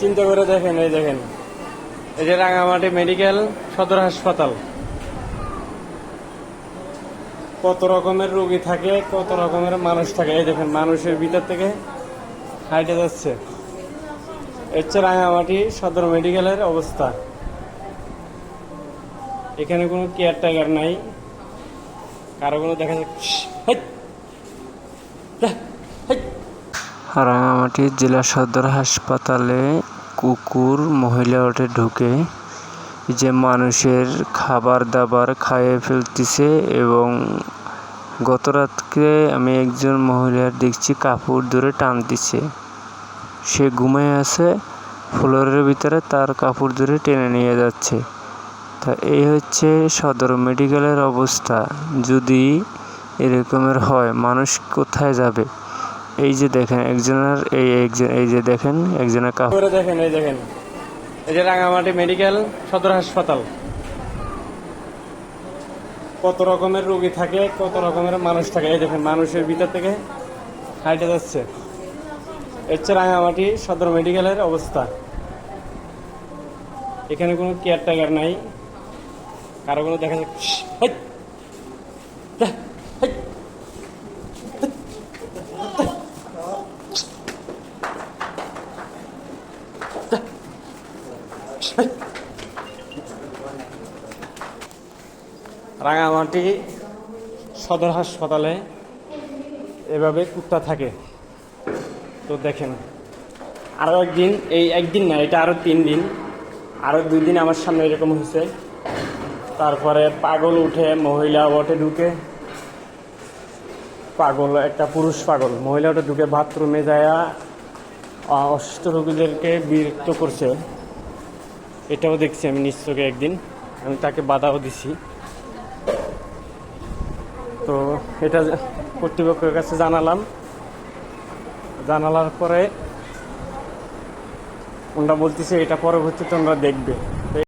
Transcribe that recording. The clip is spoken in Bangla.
চিন্তা করে দেখেন, এই দেখেন, এই যে রাঙামাটি মেডিকেল সদর হাসপাতাল, কত রকমের রোগী থাকে, কত রকমের মানুষ থাকে। এই দেখেন, মানুষের ভিতর থেকে হাইটে যাচ্ছে। হচ্ছে রাঙামাটি সদর মেডিকেলের অবস্থা। এখানে কোনো কেয়ারটেকার নাই, কারো কোনো দেখা যাচ্ছে। রাঙামাটি জেলা সদর হাসপাতালে কুকুর মহিলা ওঠে ঢুকে যে মানুষের খাবার দাবার খাইয়ে ফেলতেছে। এবং গত রাতকে আমি একজন মহিলার দেখছি কাপড় ধরে টানতেছে, সে ঘুমিয়ে আছে, ফ্লোরের ভিতরে তার কাপড় ধরে টেনে নিয়ে যাচ্ছে। তা এই হচ্ছে সদর মেডিকেলের অবস্থা। যদি এরকমের হয় মানুষ কোথায় যাবে? এই যে দেখেন একজনের এই যে দেখেন একজনের করে দেখেন, এই দেখেন, এই যে রাঙামাটি মেডিকেল সদর হাসপাতাল, কত রকমের রোগী থাকে, কত রকমের মানুষ থাকে। এই দেখেন, মানুষের ভিতর থেকে হাইটে যাচ্ছে। হচ্ছে রাঙামাটি সদর মেডিকেলের অবস্থা। এখানে কোনো কেয়ারটেকার নাই, কারো কোনো দেখা যাচ্ছে। রাঙামাটি সদর হাসপাতালে এভাবে কুত্তা থাকে। তো দেখেন, আরও একদিন, এই একদিন না, এটা আরও 3 দিন, আরও 2 দিন আমার সামনে এরকম হয়েছে। তারপরে পাগল উঠে, মহিলা ওঠে ঢুকে, পাগল একটা পুরুষ পাগল মহিলা ওঠে ঢুকে বাথরুমে যায় অসুস্থ রোগীদেরকে বিরক্ত করছে। এটাও দেখছি আমি নিজ চোখে একদিন, আমি তাকে বাধাও দিছি। তো এটা কর্তৃপক্ষের কাছে জানালার পরে ওনারা বলতেছে এটা পরবর্তীতে ওনারা দেখবে।